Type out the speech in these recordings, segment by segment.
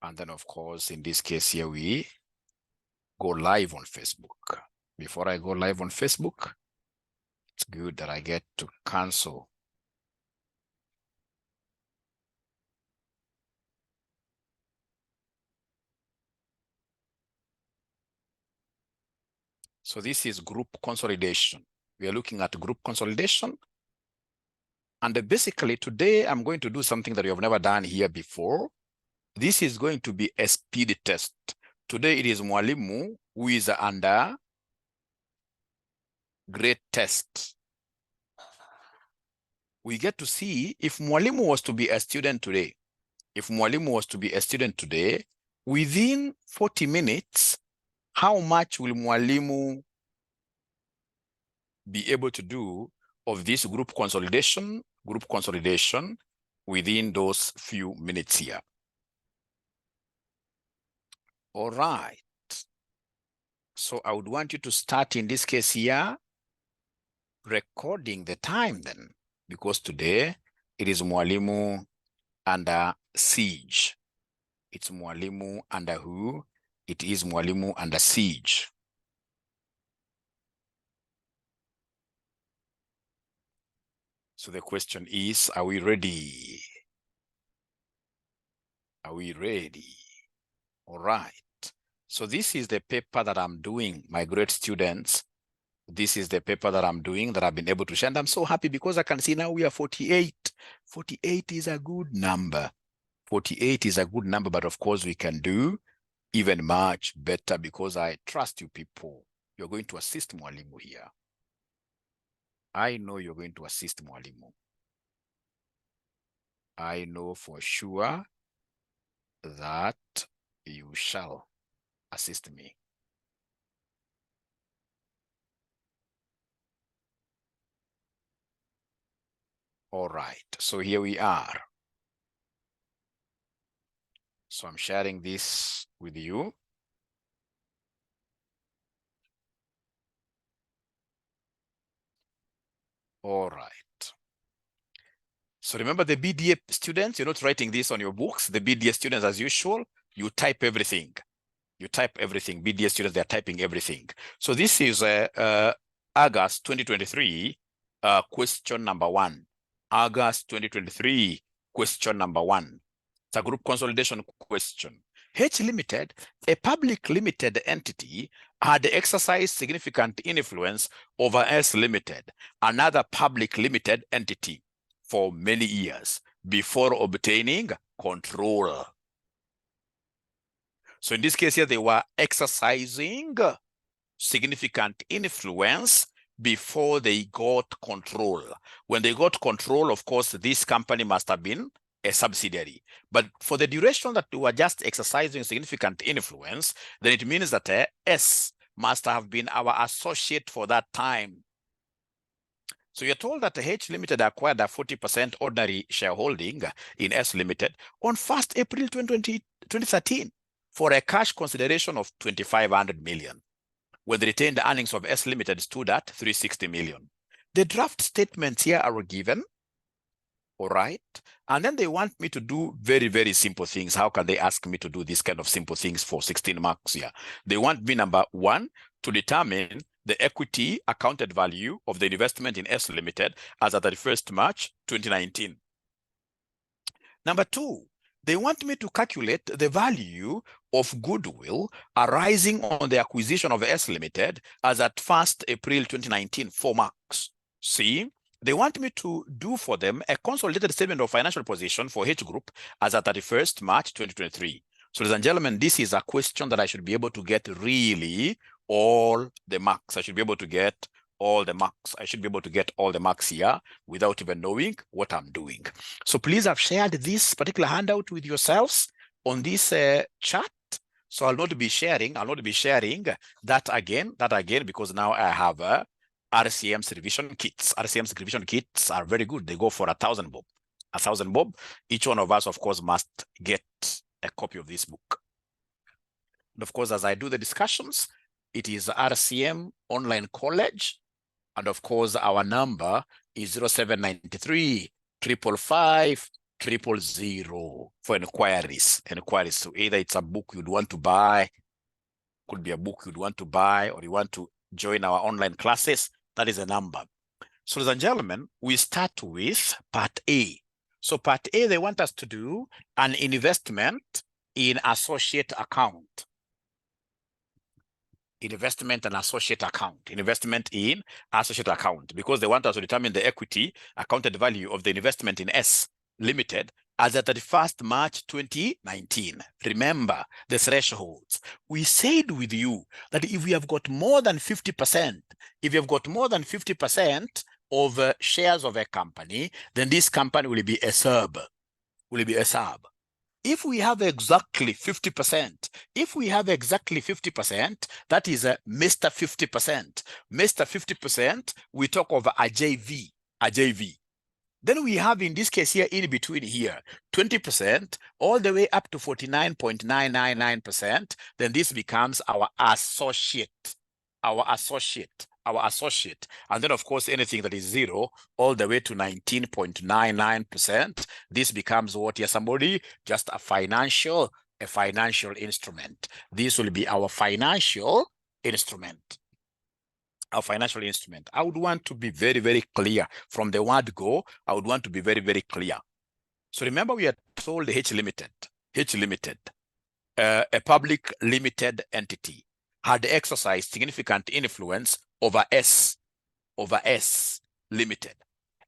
And then, of course, in this case here, we go live on Facebook. Before I go live on Facebook, it's good that I get to cancel. So this is group consolidation. We are looking at group consolidation. And basically today I'm going to do something that you have never done here before. This is going to be a speed test. Today it is Mwalimu who is under grade test. We get to see if Mwalimu was to be a student today. If Mwalimu was to be a student today, within 40 minutes, how much will Mwalimu be able to do of this group consolidation within those few minutes here? All right. So I would want you to start in this case here, recording the time then, because today it is Mwalimu under siege. It's Mwalimu under who? It is Mwalimu under siege. So the question is, are we ready? Are we ready? All right. So this is the paper that I'm doing, my great students. This is the paper that I'm doing that I've been able to share. And I'm so happy because I can see now we are 48. 48 is a good number. 48 is a good number, but of course we can do even much better because I trust you people. You're going to assist Mwalimu here. I know you're going to assist Mwalimu. I know for sure that you shall assist me. All right, so here we are. So I'm sharing this with you. All right. So remember the BDA students, you're not writing this on your books. The BDA students, as usual, you type everything. You type everything. BDA students, they're typing everything. So this is August 2023, question number 1. August 2023, question number 1. It's a group consolidation question. H Limited, a public limited entity, had exercised significant influence over S Limited, another public limited entity, for many years before obtaining control. So in this case here, they were exercising significant influence before they got control. When they got control, of course, this company must have been a subsidiary. But for the duration that they were just exercising significant influence, then it means that S must have been our associate for that time. So you're told that H Limited acquired a 40% ordinary shareholding in S Limited on 1st April 2013 for a cash consideration of 2,500 million, when the retained earnings of S Limited stood at 360 million. The draft statements here are given, all right? And then they want me to do very, very simple things. How can they ask me to do this kind of simple things for 16 marks here? They want me, number 1, to determine the equity accounted value of the investment in S Limited as at 31st March 2019. Number 2, they want me to calculate the value of goodwill arising on the acquisition of S Limited as at 1st April 2019, 4 marks. See, they want me to do for them a consolidated statement of financial position for H Group as at 31st March 2023. So, ladies and gentlemen, this is a question that I should be able to get really all the marks. I should be able to get all the marks. I should be able to get all the marks here without even knowing what I'm doing. So please have shared this particular handout with yourselves on this chat. So I'll not be sharing that again, because now I have RCM's revision kits. RCM's revision kits are very good. They go for 1,000 bob. 1,000 bob. Each one of us, of course, must get a copy of this book. And of course, as I do the discussions, it is RCM Online College. And of course, our number is 0793 555 000 for inquiries. So either it's a book you'd want to buy, could be a book you'd want to buy, or you want to join our online classes. That is a number. So ladies and gentlemen, we start with part A. So part A, they want us to do an investment in associate account. Investment and associate account. Investment in associate account, because they want us to determine the equity accounted value of the investment in S Limited as at 31st March 2019. Remember the thresholds. We said with you that if we have got more than 50%, if you have got more than 50% of shares of a company, then this company will be a sub. If we have exactly 50%, that is a Mr. 50%. Mr. 50%, we talk of a JV. Then we have, in this case here, in between here, 20% all the way up to 49.999%. Then this becomes our associate. And then, of course, anything that is 0 all the way to 19.99%, this becomes what? Yes, somebody, just a financial instrument. This will be our financial instrument. I would want to be very, very clear from the word go. I would want to be very, very clear. So remember, we are told H Limited, a public limited entity, had exercised significant influence over S Limited,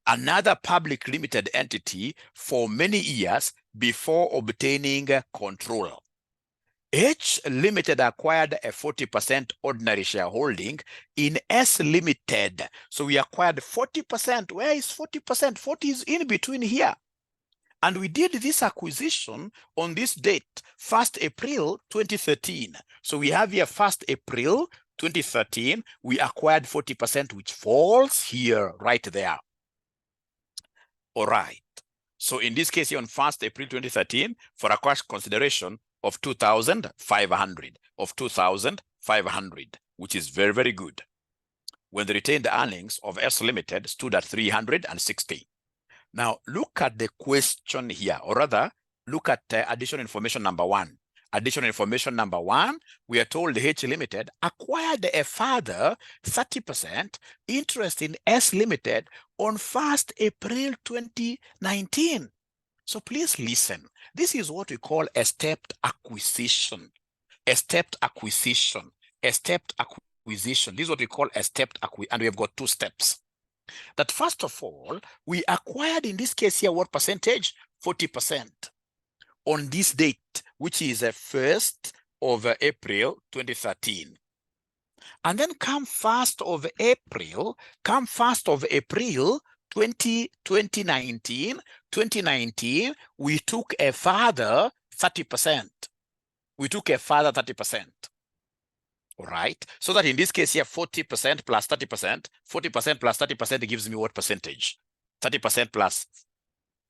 another public limited entity, for many years before obtaining control. H Limited acquired a 40% ordinary shareholding in S Limited. So we acquired 40%. Where is 40%? 40 is in between here. And we did this acquisition on this date, 1st April 2013. So we have here 1st April 2013, we acquired 40%, which falls here, right there. All right. So in this case here on 1st April 2013, for a cash consideration of 2,500, which is very, very good, when the retained earnings of S Limited stood at 360. Now, look at the question here, or rather, look at additional information number 1. Additional information number 1, we are told H Limited acquired a further 30% interest in S Limited on 1st April 2019. So please listen. This is what we call a stepped acquisition. This is what we call a stepped acquisition, and we have got 2 steps. That first of all, we acquired, in this case here, what percentage? 40% on this date, which is the 1st of April 2013. And then come 1st of April 2019, we took a further 30%. All right. So that in this case here, 40% plus 30%, 40% plus 30% gives me what percentage? 30% plus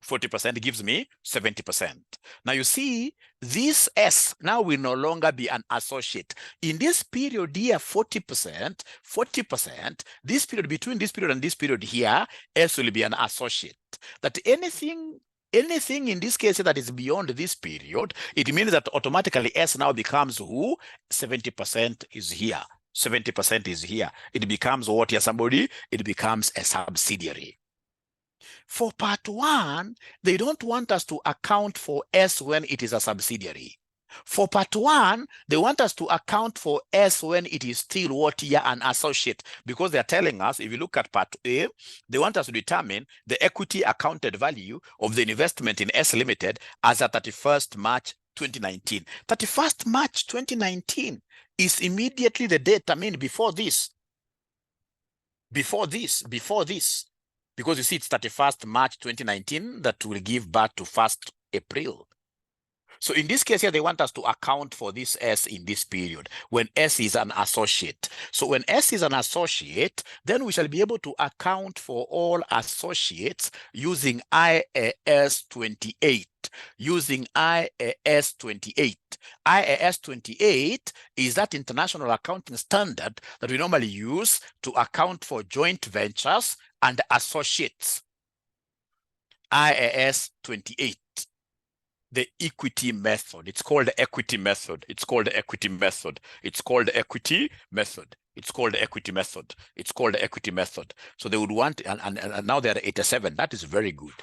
40% gives me 70%. Now you see, this S now will no longer be an associate. In this period here, 40%, this period, between this period and this period here, S will be an associate. That anything in this case that is beyond this period, it means that automatically S now becomes who? 70% is here. 70% is here. It becomes what here, somebody? It becomes a subsidiary. For part 1, they don't want us to account for S when it is a subsidiary. For part 1, they want us to account for S when it is still what here, an associate, because they're telling us, if you look at part A, they want us to determine the equity accounted value of the investment in S Limited as at 31st March 2019. 31st March 2019 is immediately the date, I mean, before this. Because you see, it's 31st March 2019 that will give birth to 1st April. So in this case here, they want us to account for this S in this period, when S is an associate. So when S is an associate, then we shall be able to account for all associates using IAS 28. IAS 28 is that international accounting standard that we normally use to account for joint ventures and associates. IAS 28, the equity method. It's called the equity method. It's called the equity method. It's called the equity method. It's called the equity method. It's called the equity method. So they would want, and now they're at 87. That is very good.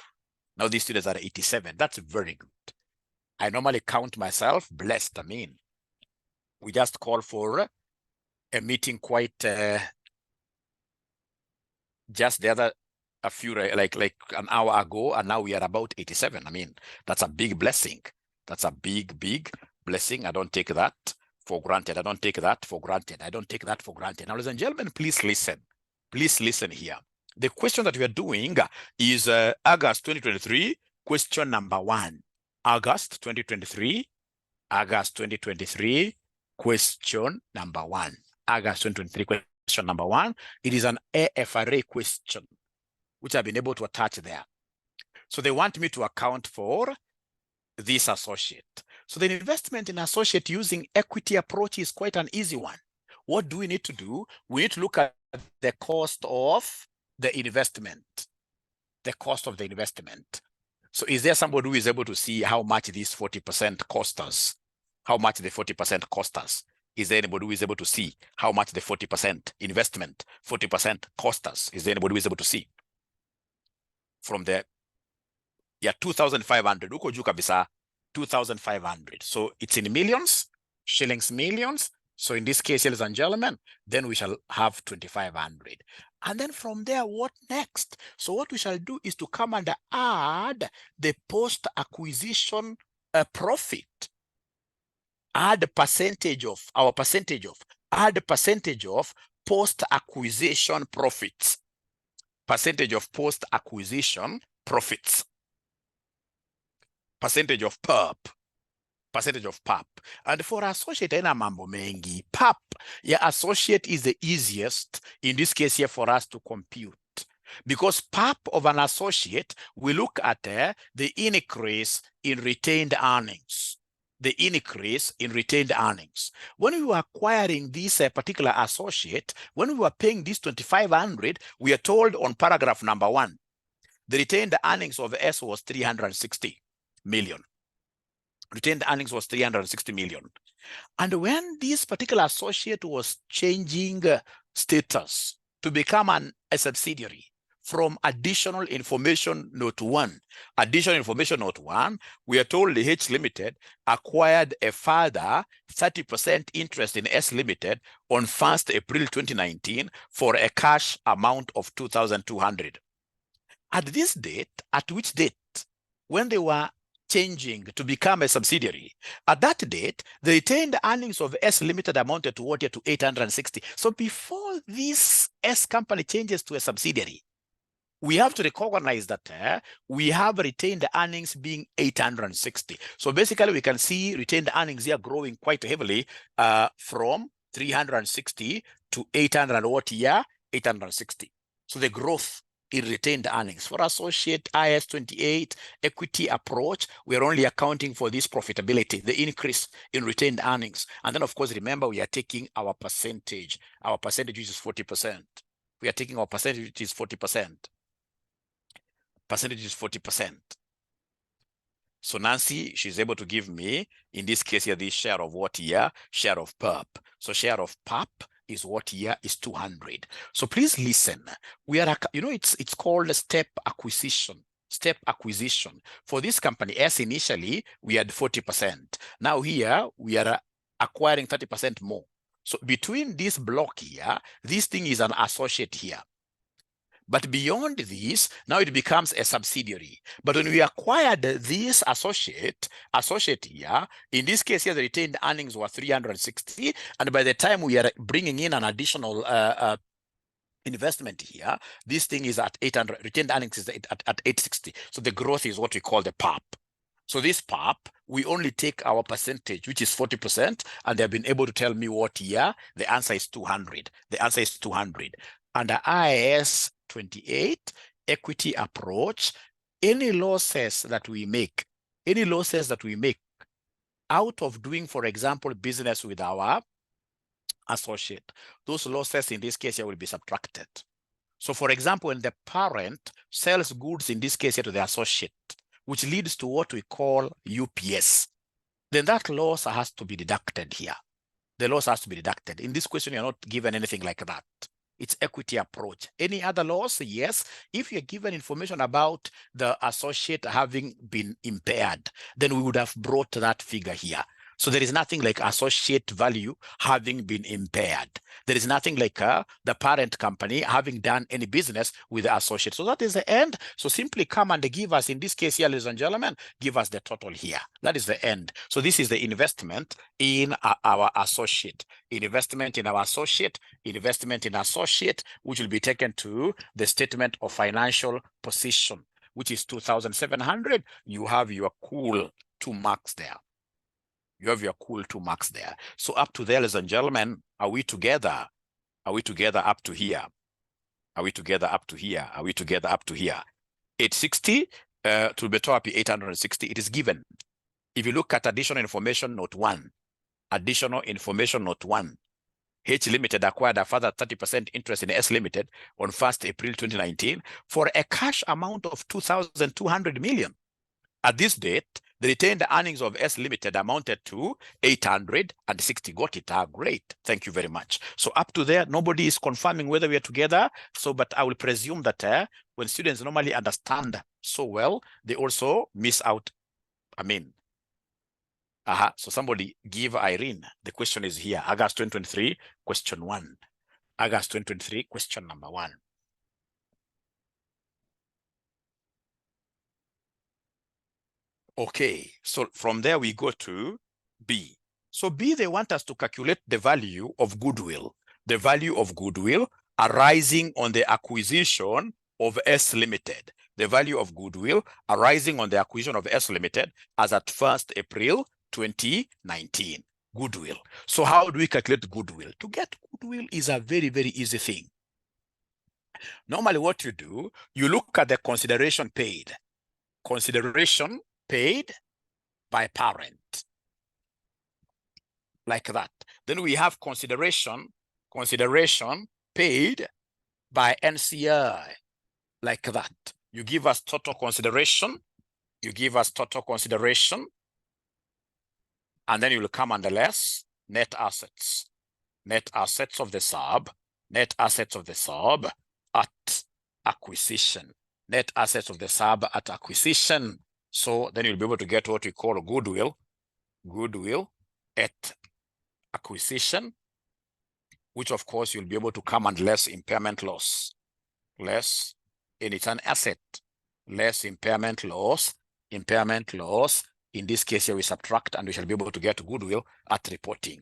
Now these students are 87. That's very good. I normally count myself blessed. I mean, we just call for a meeting quite just the other a few like an hour ago, and now we are about 87. I mean, that's a big blessing. That's a big blessing. I don't take that for granted. I don't take that for granted. I don't take that for granted. Now, ladies and gentlemen, please listen. Please listen here. The question that we are doing is August 2023, question number 1. August 2023, August 2023, question number 1. August 2023, question number 1. It is an AFRA question, which I've been able to attach there. So they want me to account for this associate. So the investment in associate using equity approach is quite an easy one. What do we need to do? We need to look at the cost of the investment. The cost of the investment. So is there somebody who is able to see how much this 40% cost us? How much the 40% cost us? Is there anybody who is able to see how much the 40% investment, 40% cost us? Is there anybody who is able to see? From the 2,500, uko juu kabisa, 2,500. So it's in millions, shillings millions. So in this case, ladies and gentlemen, then we shall have 2,500. And then from there, what next? So what we shall do is to come and add the post-acquisition profit. Add the percentage of, add the percentage of post-acquisition profits. Percentage of post-acquisition profits. Percentage of PERP. Percentage of PAP. And for associate, ina mambo mengi. PAP, associate is the easiest in this case here for us to compute. Because PAP of an associate, we look at the increase in retained earnings. The increase in retained earnings. When we were acquiring this particular associate, when we were paying this 2,500, we are told on paragraph number 1, the retained earnings of S was 360 million. Retained earnings was 360 million. And when this particular associate was changing status to become a subsidiary from additional information note 1, we are told the H Limited acquired a further 30% interest in S Limited on 1st April 2019 for a cash amount of 2,200. At this date, at which date? When they were changing to become a subsidiary. At that date, the retained earnings of S Limited amounted to what? To 860. So before this S company changes to a subsidiary, we have to recognize that we have retained earnings being 860. So basically, we can see retained earnings here growing quite heavily from 360 to 800 what year? 860. So the growth in retained earnings. For associate IAS 28 equity approach, we are only accounting for this profitability, the increase in retained earnings. And then, of course, remember, we are taking our percentage. Our percentage is 40%. We are taking our percentage, which is 40%. Percentage is 40%. So Nancy, she's able to give me, in this case here, this share of what year? Share of PERP. So share of PERP is what year? Is 200. So please listen. We are, it's called a step acquisition. Step acquisition. For this company, S initially, we had 40%. Now here, we are acquiring 30% more. So between this block here, this thing is an associate here. But beyond this, now it becomes a subsidiary. But when we acquired this associate here, in this case here, the retained earnings were 360. And by the time we are bringing in an additional investment here, this thing is at 800, retained earnings is at 860. So the growth is what we call the PAP. So this PAP, we only take our percentage, which is 40%, and they've been able to tell me what year. The answer is 200. The answer is 200. Under IAS 28 equity approach, any losses that we make out of doing, for example, business with our associate, those losses in this case here will be subtracted. So for example, when the parent sells goods, in this case here to the associate, which leads to what we call UPS, then that loss has to be deducted here. The loss has to be deducted. In this question, you're not given anything like that. It's equity approach. Any other loss? Yes. If you're given information about the associate having been impaired, then we would have brought that figure here. So there is nothing like associate value having been impaired. There is nothing like the parent company having done any business with the associate. So that is the end. So simply come and give us, in this case here, ladies and gentlemen, give us the total here. That is the end. So this is the investment in our associate. Investment in our associate, investment in associate, which will be taken to the statement of financial position, which is 2,700. You have your cool 2 marks there. You have your cool 2 marks there. So up to there, ladies and gentlemen, are we together? Are we together up to here? Are we together up to here? Are we together up to here? 860 to be top 860, it is given. If you look at additional information, note 1. Additional information, note 1. H Limited acquired a further 30% interest in S Limited on 1st April 2019 for a cash amount of 2,200 million. At this date, the retained earnings of S Limited amounted to 860. Got it? Great. Thank you very much. So up to there, nobody is confirming whether we are together. So, but I will presume that when students normally understand so well, they also miss out. I mean, so somebody give Irene. The question is here. August 2023, question 1. August 2023, question number 1. Okay, so from there we go to B. So B, they want us to calculate the value of goodwill. The value of goodwill arising on the acquisition of S Limited. The value of goodwill arising on the acquisition of S Limited as at 1st April 2019. Goodwill. So how do we calculate goodwill? To get goodwill is a very, very easy thing. Normally what you do, you look at the consideration paid. Consideration paid by parent, like that. Then we have consideration paid by NCI, like that. You give us total consideration, and then you will come under less net assets of the sub, at acquisition, net assets of the sub at acquisition. So then you'll be able to get what we call goodwill at acquisition, which of course you'll be able to come and less impairment loss, and it's an asset, less impairment loss. In this case here we subtract, and we shall be able to get goodwill at reporting.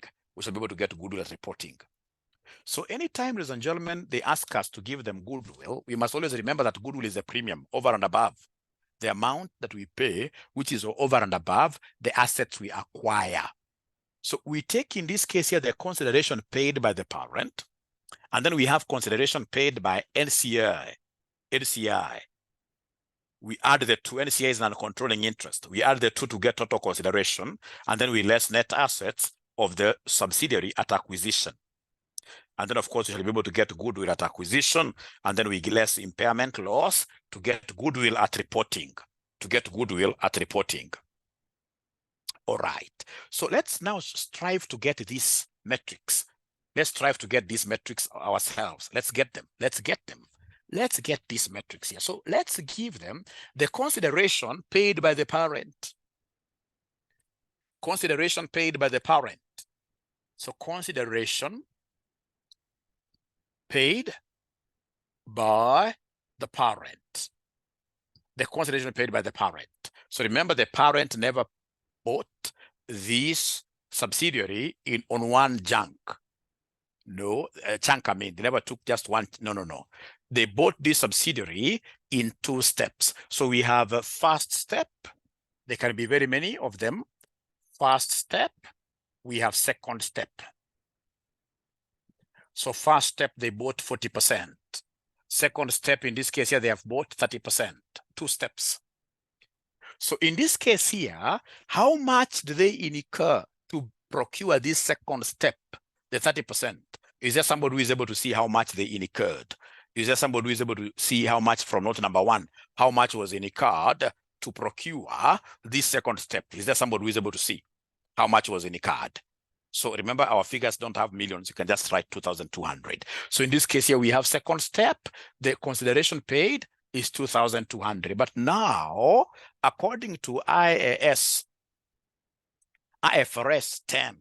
So anytime, ladies and gentlemen, they ask us to give them goodwill, we must always remember that goodwill is a premium over and above the amount that we pay, which is over and above the assets we acquire. So we take, in this case here, the consideration paid by the parent, and then we have consideration paid by NCI. We add the two. NCI is non-controlling interest. We add the two to get total consideration, and then we less net assets of the subsidiary at acquisition. And then, of course, we shall be able to get goodwill at acquisition, and then we less impairment loss to get goodwill at reporting. All right. So let's now strive to get these metrics. Let's strive to get these metrics ourselves. Let's get them. Let's get these metrics here. So let's give them the consideration paid by the parent. So consideration paid by the parent. So remember, the parent never bought this subsidiary on one chunk. No, chunk, I mean, they never took just one. No. They bought this subsidiary in 2 steps. So we have a first step. There can be very many of them. First step, we have second step. So first step, they bought 40%. Second step, in this case here, they have bought 30%. 2 steps. So in this case here, how much do they incur to procure this second step, the 30%? Is there somebody who is able to see how much they incurred? Is there somebody who is able to see how much from note number 1, how much was in a card to procure this second step? Is there somebody who is able to see how much was in a card? So remember, our figures don't have millions. You can just write 2,200. So in this case here, we have second step. The consideration paid is 2,200. But now, according to IFRS 10,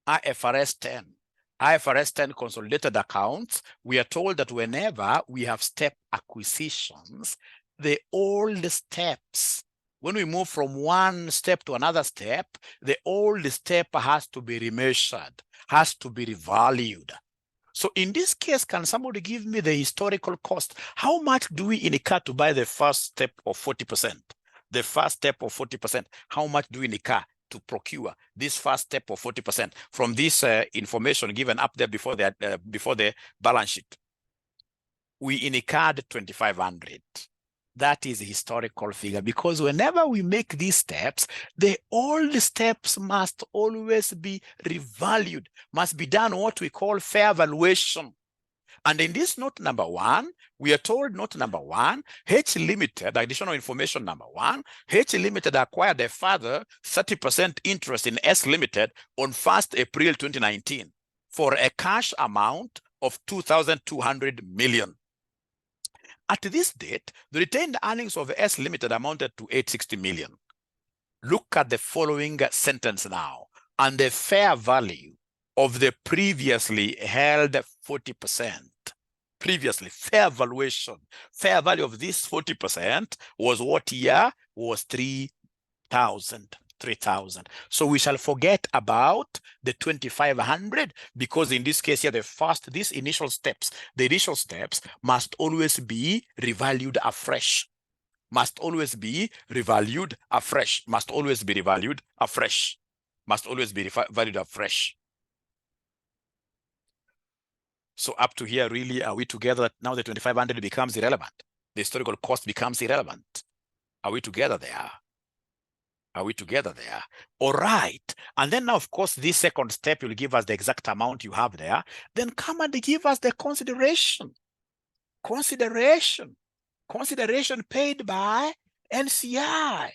IFRS 10 consolidated accounts, we are told that whenever we have step acquisitions, the old steps, when we move from one step to another step, the old step has to be remeasured, has to be revalued. So in this case, can somebody give me the historical cost? How much do we incur to buy the first step of 40%? The first step of 40%, how much do we incur to procure this first step of 40% from this information given up there before the balance sheet? We incurred 2,500. That is a historical figure, because whenever we make these steps, the old steps must always be revalued, must be done what we call fair valuation. And in this note number 1, we are told note number 1, H Limited, additional information number 1, H Limited acquired a further 30% interest in S Limited on 1st April 2019 for a cash amount of 2,200 million. At this date, the retained earnings of S Limited amounted to 860 million. Look at the following sentence now. And the fair value of the previously held 40%. Previously, fair valuation. Fair value of this 40% was what year? Was 3,000. 3,000. So we shall forget about the 2,500, because in this case here, these initial steps, the initial steps must always be revalued afresh. Must always be revalued afresh. Must always be revalued afresh. Must always be valued afresh. So up to here, really, are we together that now the 2,500 becomes irrelevant? The historical cost becomes irrelevant. Are we together there? Are we together there? All right. And then now, of course, this second step will give us the exact amount you have there. Then come and give us the consideration. Consideration paid by NCI.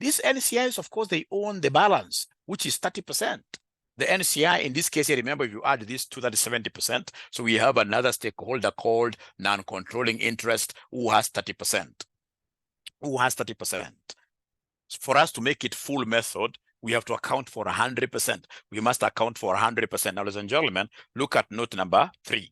This NCI is, of course, they own the balance, which is 30%. The NCI, in this case, remember, if you add this to that 70%, so we have another stakeholder called non-controlling interest who has 30%. Who has 30%. For us to make it full method, we have to account for 100%. We must account for 100%. Now, ladies and gentlemen, look at note number 3.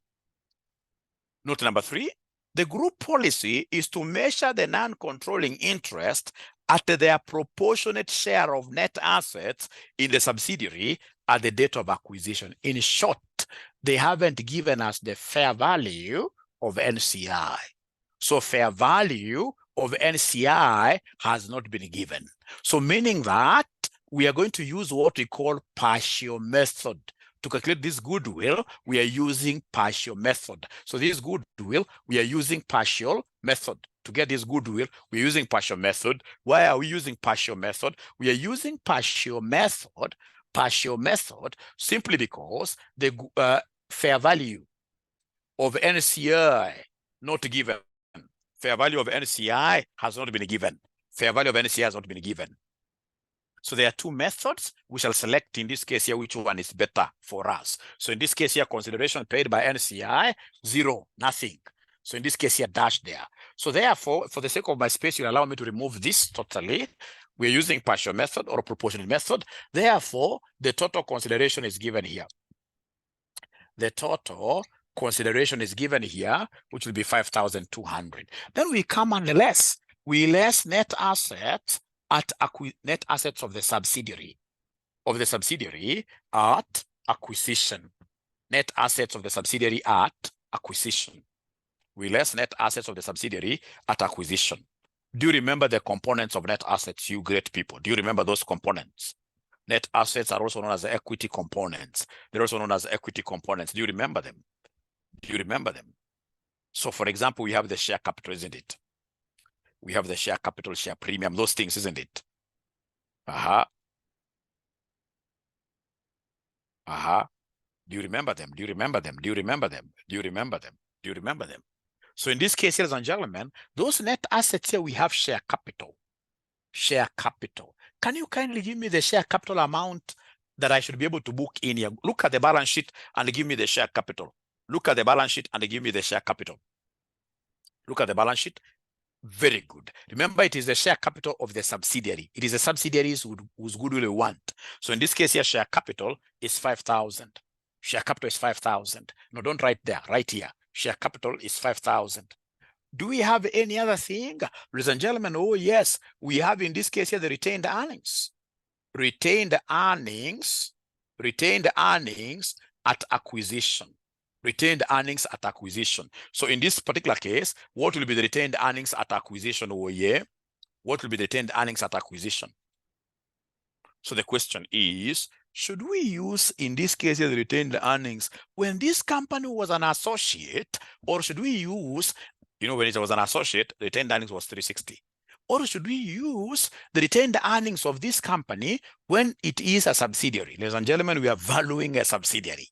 Note number 3, the group policy is to measure the non-controlling interest at their proportionate share of net assets in the subsidiary at the date of acquisition. In short, they haven't given us the fair value of NCI. So fair value of NCI has not been given. So meaning that we are going to use what we call partial method. To calculate this goodwill, we are using partial method. So this goodwill, we are using partial method. To get this goodwill, we're using partial method. Why are we using partial method? We are using partial method simply because the fair value of NCI not given. Fair value of NCI has not been given. Fair value of NCI has not been given. So there are two methods. We shall select in this case here which one is better for us. So in this case here, consideration paid by NCI, 0, nothing. So in this case here, dash there. So therefore, for the sake of my space, you'll allow me to remove this totally. We're using partial method or proportionate method. Therefore, the total consideration is given here. The total consideration is given here, which will be 5,200. Then we come and we less net assets at net assets of the subsidiary at acquisition. Net assets of the subsidiary at acquisition. We less net assets of the subsidiary at acquisition. Do you remember the components of net assets, you great people? Do you remember those components? Net assets are also known as equity components. They're also known as equity components. Do you remember them? Do you remember them? So for example, we have the share capital, isn't it? We have the share capital, share premium, those things, isn't it? Do you remember them? Do you remember them? Do you remember them? Do you remember them? Do you remember them? So in this case, ladies and gentlemen, those net assets here, we have share capital. Share capital. Can you kindly give me the share capital amount that I should be able to book in here? Look at the balance sheet and give me the share capital. Look at the balance sheet and give me the share capital. Look at the balance sheet. Very good. Remember, it is the share capital of the subsidiary. It is the subsidiaries whose goodwill we want. So in this case here, share capital is 5,000. Share capital is 5,000. No, don't write there. Right here. Share capital is 5,000. Do we have any other thing? Ladies and gentlemen, oh yes, we have in this case here the retained earnings. Retained earnings at acquisition. Retained earnings at acquisition. So in this particular case, what will be the retained earnings at acquisition over here? What will be the retained earnings at acquisition? So the question is, should we use, in this case, the retained earnings when this company was an associate, or should we use, when it was an associate, the retained earnings was 360? Or should we use the retained earnings of this company when it is a subsidiary? Ladies and gentlemen, we are valuing a subsidiary.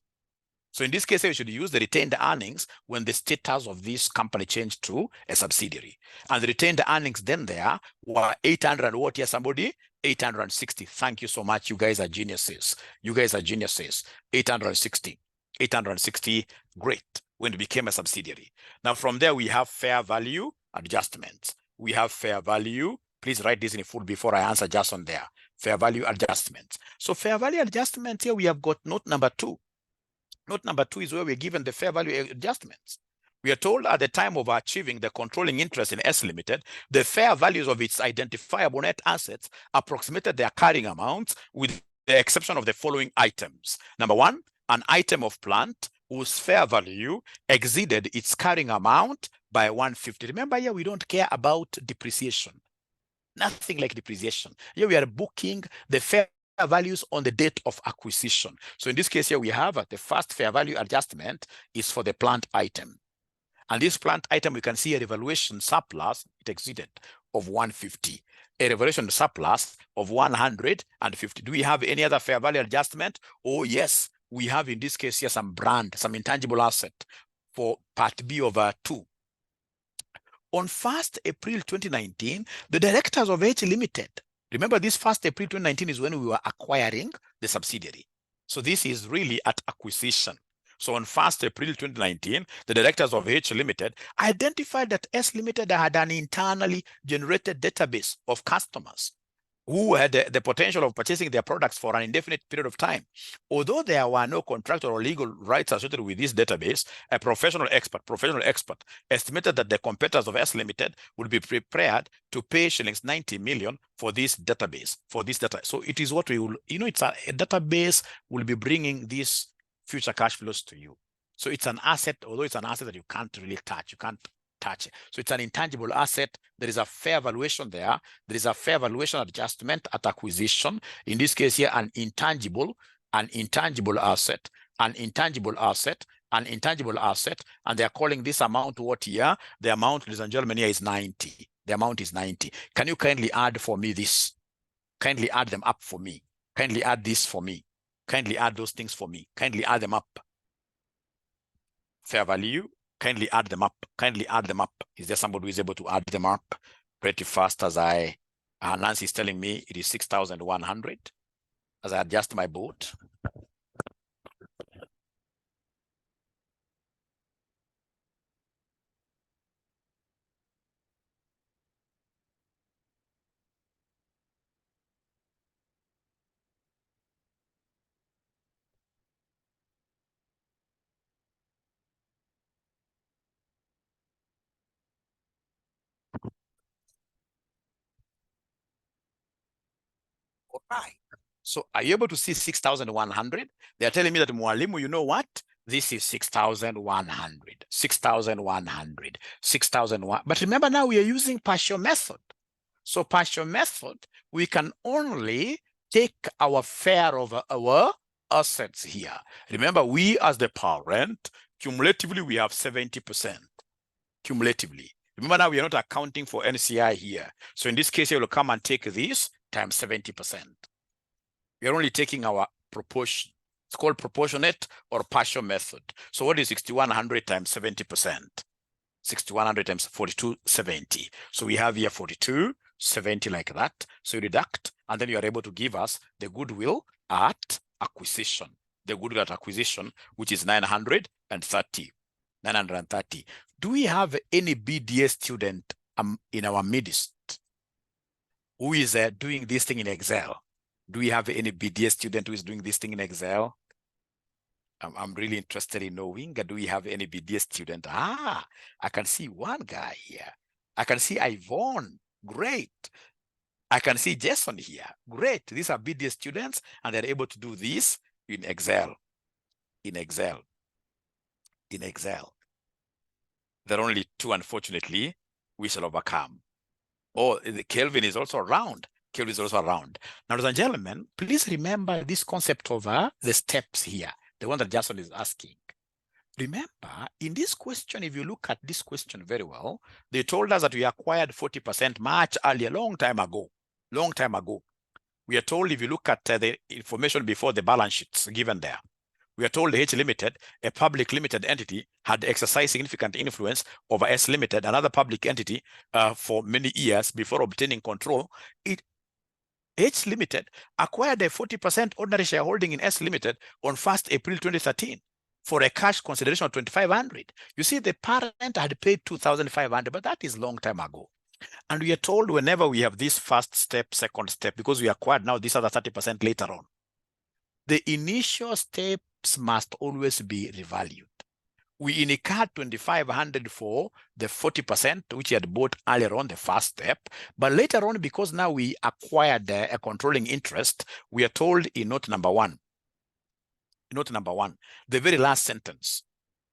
So in this case, we should use the retained earnings when the status of this company changed to a subsidiary. And the retained earnings then there were 800 what here, somebody? 860. Thank you so much. You guys are geniuses. 860. 860, great, when it became a subsidiary. Now from there, we have fair value adjustments. We have fair value. Please write this in full before I answer just on there. Fair value adjustments. So fair value adjustments here, we have got note number 2. Note number 2 is where we're given the fair value adjustments. We are told at the time of achieving the controlling interest in S Limited, the fair values of its identifiable net assets approximated their carrying amounts with the exception of the following items. Number 1, an item of plant whose fair value exceeded its carrying amount by 150. Remember here, we don't care about depreciation. Nothing like depreciation. Here we are booking the fair values on the date of acquisition. So in this case here, we have the first fair value adjustment is for the plant item. And this plant item, we can see a revaluation surplus, it exceeded, of 150. A revaluation surplus of 150. Do we have any other fair value adjustment? Oh, yes. We have in this case here some brand, some intangible asset for part B of 2. On 1st April 2019, the directors of H Limited, remember this 1st April 2019 is when we were acquiring the subsidiary. So this is really at acquisition. So on 1st April 2019, the directors of H Limited identified that S Limited had an internally generated database of customers who had the potential of purchasing their products for an indefinite period of time. Although there were no contractual or legal rights associated with this database, a professional expert estimated that the competitors of S Limited would be prepared to pay shillings 90 million for this database, So it is what we will, it's a database will be bringing these future cash flows to you. So it's an asset, although it's an asset that you can't really touch. You can't touch it. So it's an intangible asset. There is a fair valuation there. There is a fair valuation adjustment at acquisition. In this case here, an intangible asset, and they are calling this amount what here? The amount, ladies and gentlemen, here is 90. The amount is 90. Can you kindly add for me this? Kindly add them up for me. Kindly add this for me. Kindly add those things for me. Kindly add them up. Fair value. Kindly add them up. Kindly add them up. Is there somebody who is able to add them up pretty fast as Nancy is telling me it is 6,100 as I adjust my board? All right. So are you able to see 6,100? They are telling me that Mwalimu, you know what? This is 6,100, 6,100, 6,001. But remember now we are using partial method. So partial method, we can only take our fair of our assets here. Remember, we as the parent, cumulatively, we have 70%. Cumulatively. Remember now we are not accounting for NCI here. So in this case, you will come and take this times 70%. We are only taking our proportion. It's called proportionate or partial method. So what is 6,100 times 70%? 6,100 times 4270. So we have here 4270 like that. So you deduct, and then you are able to give us the goodwill at acquisition. The goodwill at acquisition, which is 930. 930. Do we have any BDA student in our midst who is doing this thing in Excel? Do we have any BDA student who is doing this thing in Excel? I'm really interested in knowing, do we have any BDA student? Ah, I can see one guy here. I can see Yvonne. Great. I can see Jason here. Great. These are BDA students, and they're able to do this in Excel. In Excel. In Excel. There are only two, unfortunately, we shall overcome. Oh, Kelvin is also around. Kelvin is also around. Now, ladies and gentlemen, please remember this concept of the steps here, the one that Jason is asking. Remember, in this question, if you look at this question very well, they told us that we acquired 40% much earlier, long time ago. Long time ago. We are told, if you look at the information before the balance sheets given there, we are told H Limited, a public limited entity, had exercised significant influence over S Limited, another public entity, for many years before obtaining control. H Limited acquired a 40% ordinary shareholding in S Limited on 1st April 2013 for a cash consideration of 2,500. You see, the parent had paid 2,500, but that is a long time ago. And we are told whenever we have this first step, second step, because we acquired now this other 30% later on, the initial steps must always be revalued. We incurred 2,500 for the 40%, which we had bought earlier on, the first step. But later on, because now we acquired a controlling interest, we are told in note number one, the very last sentence,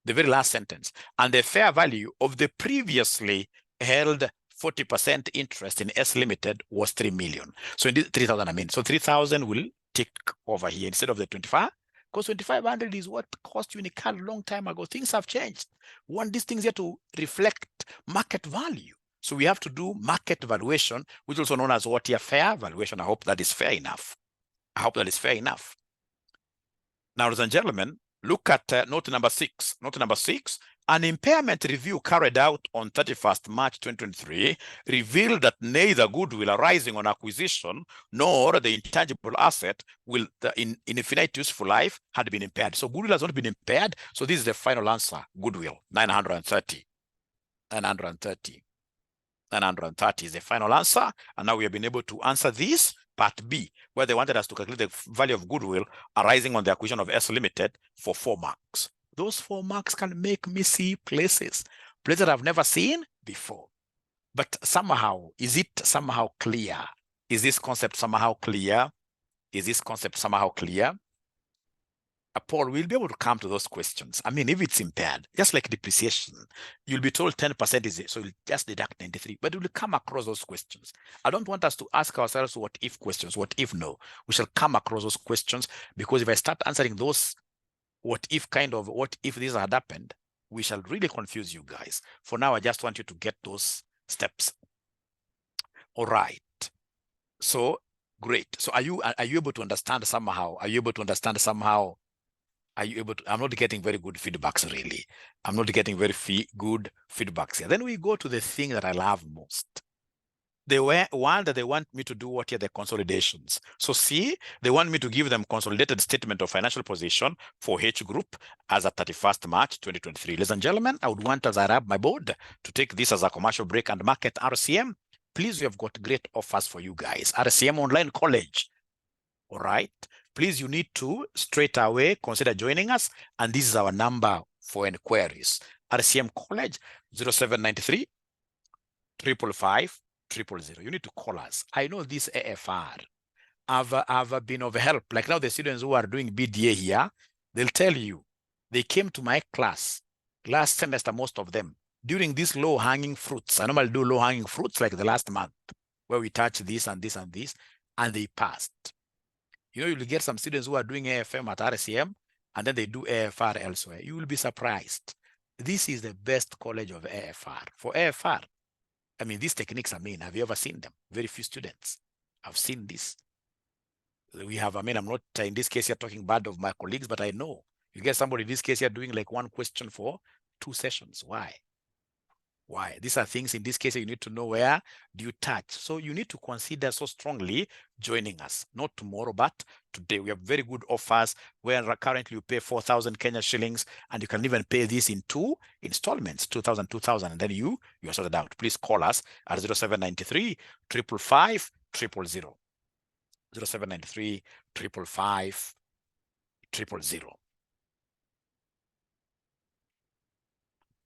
and the fair value of the previously held 40% interest in S Limited was 3 million. So in this 3,000, I mean, so 3,000 will take over here instead of the 25, because 2,500 is what cost you in a car a long time ago. Things have changed. We want these things here to reflect market value. So we have to do market valuation, which is also known as what here, fair valuation. I hope that is fair enough. I hope that is fair enough. Now, ladies and gentlemen, look at note number 6. Note number 6. An impairment review carried out on 31st March 2023 revealed that neither goodwill arising on acquisition nor the intangible asset will in infinite useful life had been impaired. So goodwill has not been impaired. So this is the final answer. Goodwill, 930. 930. 930 is the final answer. And now we have been able to answer this part B, where they wanted us to calculate the value of goodwill arising on the acquisition of S Limited for 4 marks. Those 4 marks can make me see places I've never seen before. But somehow, is it somehow clear? Is this concept somehow clear? Is this concept somehow clear? Paul, we'll be able to come to those questions. I mean, if it's impaired, just like depreciation, you'll be told 10% is it, so you'll just deduct 93, but we'll come across those questions. I don't want us to ask ourselves what if questions, what if no. We shall come across those questions, because if I start answering those what if this had happened, we shall really confuse you guys. For now, I just want you to get those steps. All right. So great. So are you able to understand somehow? Are you able to understand somehow? Are you able to? I'm not getting very good feedbacks, really. I'm not getting very good feedbacks here. Then we go to the thing that I love most. They were one that they want me to do what here, the consolidations. So see, they want me to give them consolidated statement of financial position for H Group as at 31st March 2023. Ladies and gentlemen, I would want, as I wrap my board, to take this as a commercial break and market RCM. Please, we have got great offers for you guys. RCM Online College. All right. Please, you need to straight away consider joining us. And this is our number for inquiries. RCM College 0793 555 000. You need to call us. I know this AFR. I've been of help. Like now, the students who are doing BDA here, they'll tell you they came to my class last semester, most of them, during these low-hanging fruits. I normally do low-hanging fruits like the last month, where we touch this and this and this, and they passed. You know, you'll get some students who are doing AFM at RCM, and then they do AFR elsewhere. You will be surprised. This is the best college of AFR. For AFR, I mean, these techniques, have you ever seen them? Very few students have seen this. We have, I'm not in this case here talking bad of my colleagues, but I know you get somebody in this case here doing like one question for 2 sessions. Why? Why? These are things in this case you need to know where do you touch. So you need to consider so strongly joining us, not tomorrow, but today. We have very good offers where currently you pay 4,000 Kenya shillings and you can even pay this in 2 installments, 2,000, and then you are sorted out. Please call us at 0793 555 000. 0793 555 000.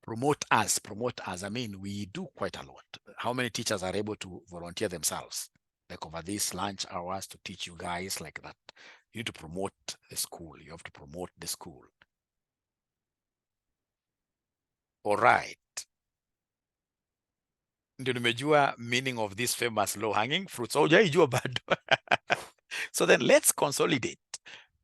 Promote us. I mean, we do quite a lot. How many teachers are able to volunteer themselves, like over these lunch hours, to teach you guys like that? You need to promote the school. You have to promote the school. All right. Ndio nimejua meaning of this famous low hanging fruits. Hujaijua bado. So then let's consolidate.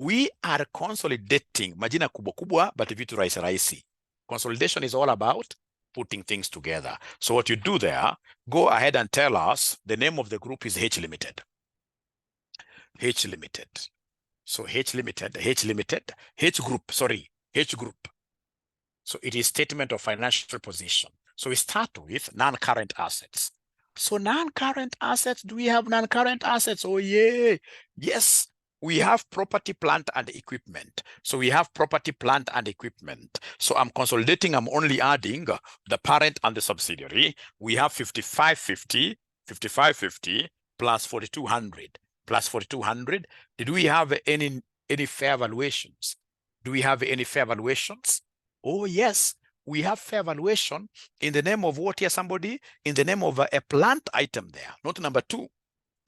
We are consolidating majina kubwa kubwa, but vitu rahisi rahisi. Consolidation is all about putting things together. So what you do there, go ahead and tell us the name of the group is H Limited. H Limited. So H Limited, H Group. So it is statement of financial position. So we start with non-current assets. So non-current assets, do we have non-current assets? Oh yeah, yes. We have property, plant, and equipment. So we have property, plant, and equipment. So I'm consolidating, I'm only adding the parent and the subsidiary. We have 5550 plus 4200 plus 4200. Did we have any fair valuations? Do we have any fair valuations? Oh, yes, we have fair valuation in the name of what here, somebody? In the name of a plant item there, not number 2.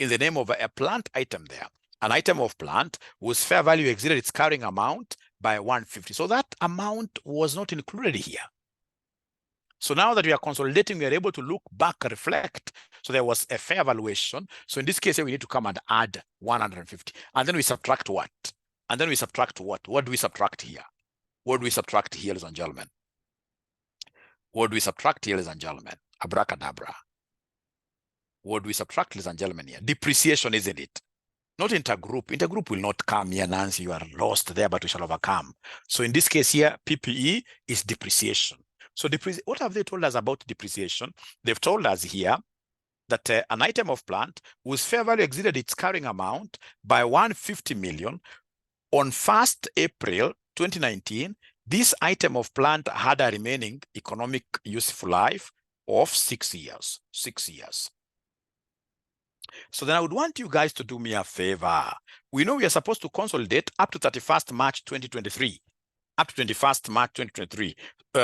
In the name of a plant item there. An item of plant whose fair value exceeded its carrying amount by 150. So that amount was not included here. So now that we are consolidating, we are able to look back, reflect. So there was a fair valuation. So in this case, we need to come and add 150. And then we subtract what? And then we subtract what? What do we subtract here? What do we subtract here, ladies and gentlemen? What do we subtract here, ladies and gentlemen? Abracadabra. What do we subtract, ladies and gentlemen, here? Depreciation, isn't it? Not intergroup. Intergroup will not come here, Nancy. You are lost there, but we shall overcome. So in this case here, PPE is depreciation. So what have they told us about depreciation? They've told us here that an item of plant whose fair value exceeded its carrying amount by 150 million on 1st April 2019, this item of plant had a remaining economic useful life of 6 years. 6 years. So then I would want you guys to do me a favor. We know we are supposed to consolidate up to 31st March 2023. Up to 21st March 2023.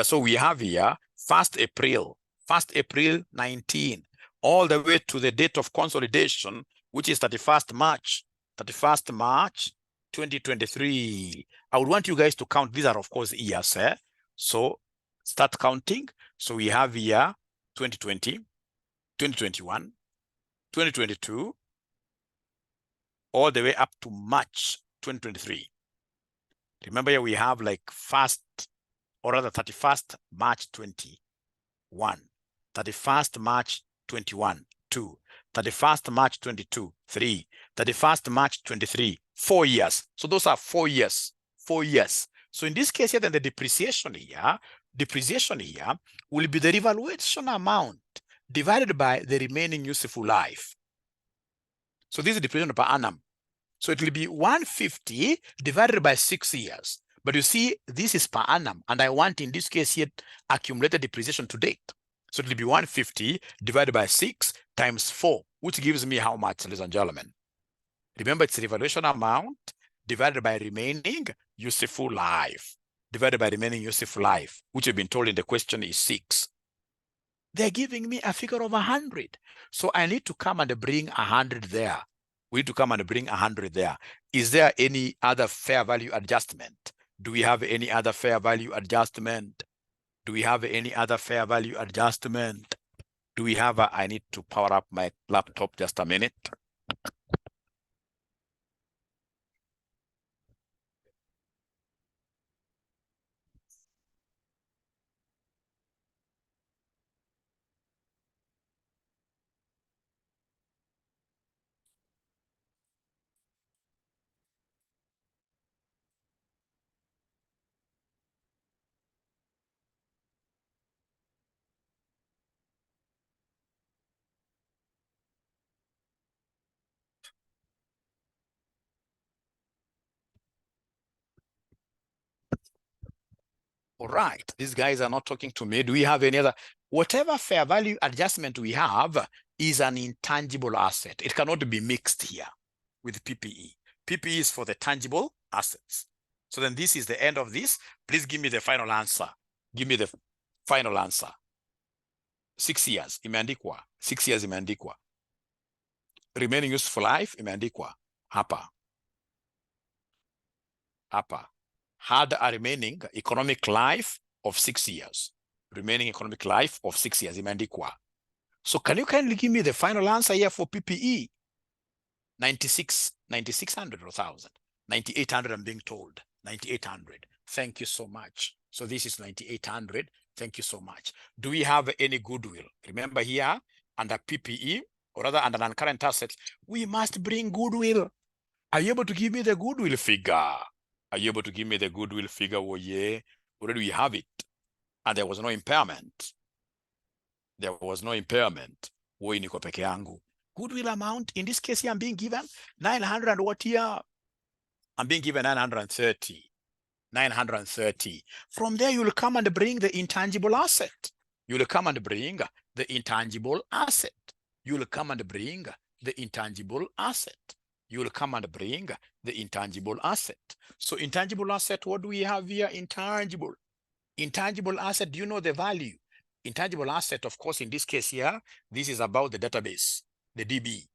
So we have here 1st April 19, all the way to the date of consolidation, which is 31st March 2023. I would want you guys to count. These are, of course, years. So start counting. So we have here 2020, 2021, 2022, all the way up to March 2023. Remember here we have like 31st March 21, 31st March 21, 2, 31st March 22, 3, 31st March 23, 4 years. So those are 4 years, 4 years. So in this case here, then the depreciation here will be the revaluation amount divided by the remaining useful life. So this is depreciation per annum. So it will be 150 divided by 6 years. But you see, this is per annum. And I want, in this case here, accumulated depreciation to date. So it will be 150 divided by 6 times 4, which gives me how much, ladies and gentlemen? Remember, it's revaluation amount divided by remaining useful life. Divided by remaining useful life, which you've been told in the question is 6. They're giving me a figure of 100. So I need to come and bring 100 there. We need to come and bring 100 there. Is there any other fair value adjustment? Do we have any other fair value adjustment? Do we have any other fair value adjustment? Do we have I need to power up my laptop just a minute. All right, these guys are not talking to me. Do we have any other? Whatever fair value adjustment we have is an intangible asset. It cannot be mixed here with PPE. PPE is for the tangible assets. So then this is the end of this. Please give me the final answer. Give me the final answer. 6 years imeandikwa. 6 years imeandikwa. Remaining useful life imeandikwa hapa. Hapa. Had a remaining economic life of 6 years. Remaining economic life of 6 years imeandikwa. So can you kindly give me the final answer here for PPE? 9,600 or 1,000. 9,800 I'm being told. 9,800. Thank you so much. So this is 9,800. Thank you so much. Do we have any goodwill? Remember here, under PPE, or rather under non-current assets, we must bring goodwill. Are you able to give me the goodwill figure? Are you able to give me the goodwill figure? Oh, yeah. Already we have it. And there was no impairment. There was no impairment. Woi niko peke yangu. Goodwill amount, in this case here, I'm being given 900 and what here? I'm being given 930. 930. From there, you'll come and bring the intangible asset. You'll come and bring the intangible asset. You'll come and bring the intangible asset. You'll come and bring the intangible asset. So intangible asset, what do we have here? Intangible. Intangible asset, do you know the value? Intangible asset, of course, in this case here, this is about the database, the DB.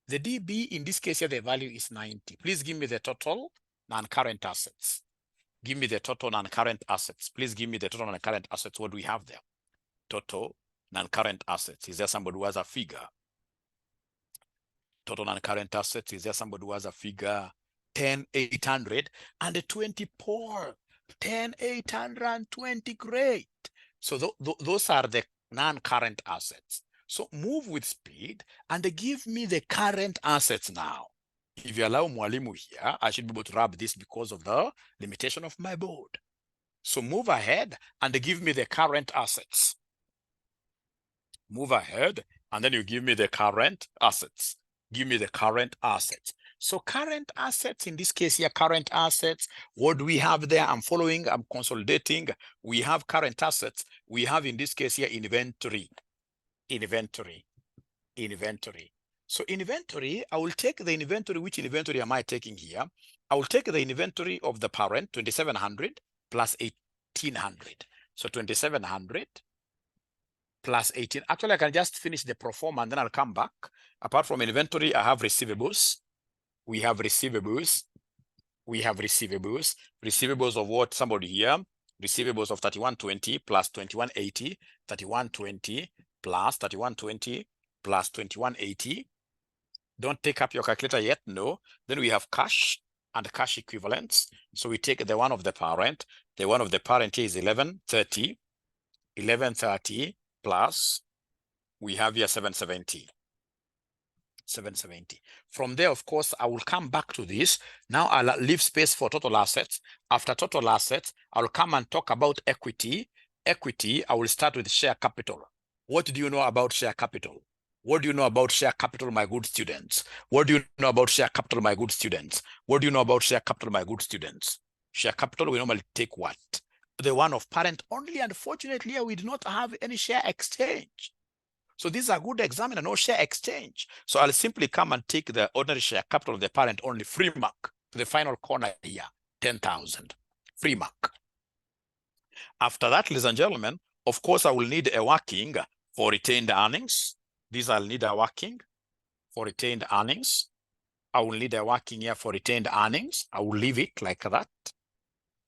The DB, in this case here, the value is 90. Please give me the total non-current assets. Give me the total non-current assets. Please give me the total non-current assets. What do we have there? Total non-current assets. Is there somebody who has a figure? Total non-current assets. Is there somebody who has a figure? 10,820 Paul. 10,820. Great. So those are the non-current assets. So move with speed and give me the current assets now. If you allow Mwalimu here, I should be able to wrap this because of the limitation of my board. So move ahead and give me the current assets. Move ahead and then you give me the current assets. Give me the current assets. So current assets, in this case here, current assets, what do we have there? I'm following, I'm consolidating. We have current assets. We have, in this case here, inventory. Inventory. Inventory. So inventory, I will take the inventory. Which inventory am I taking here? I will take the inventory of the parent, 2,700 plus 1,800. So 2,700 plus 18. Actually, I can just finish the pro forma and then I'll come back. Apart from inventory, I have receivables. We have receivables. We have receivables. Receivables of what? Somebody here. Receivables of 3,120 plus 2,180. 3,120 plus 3,120 plus 2,180. Don't take up your calculator yet, no. Then we have cash and cash equivalents. So we take the one of the parent. The one of the parent here is 1,130. 1,130 plus, we have here 770. 770. From there, of course, I will come back to this. Now I'll leave space for total assets. After total assets, I'll come and talk about equity. Equity, I will start with share capital. What do you know about share capital? What do you know about share capital, my good students? What do you know about share capital, my good students? What do you know about share capital, my good students? Share capital, we normally take what? The one of parent only. Unfortunately, we do not have any share exchange. So these are good examiner, no share exchange. So I'll simply come and take the ordinary share capital of the parent only, free mark to the final corner here, 10,000, free mark. After that, ladies and gentlemen, of course, I will need a working for retained earnings. These I'll need a working for retained earnings. I will need a working here for retained earnings. I will leave it like that.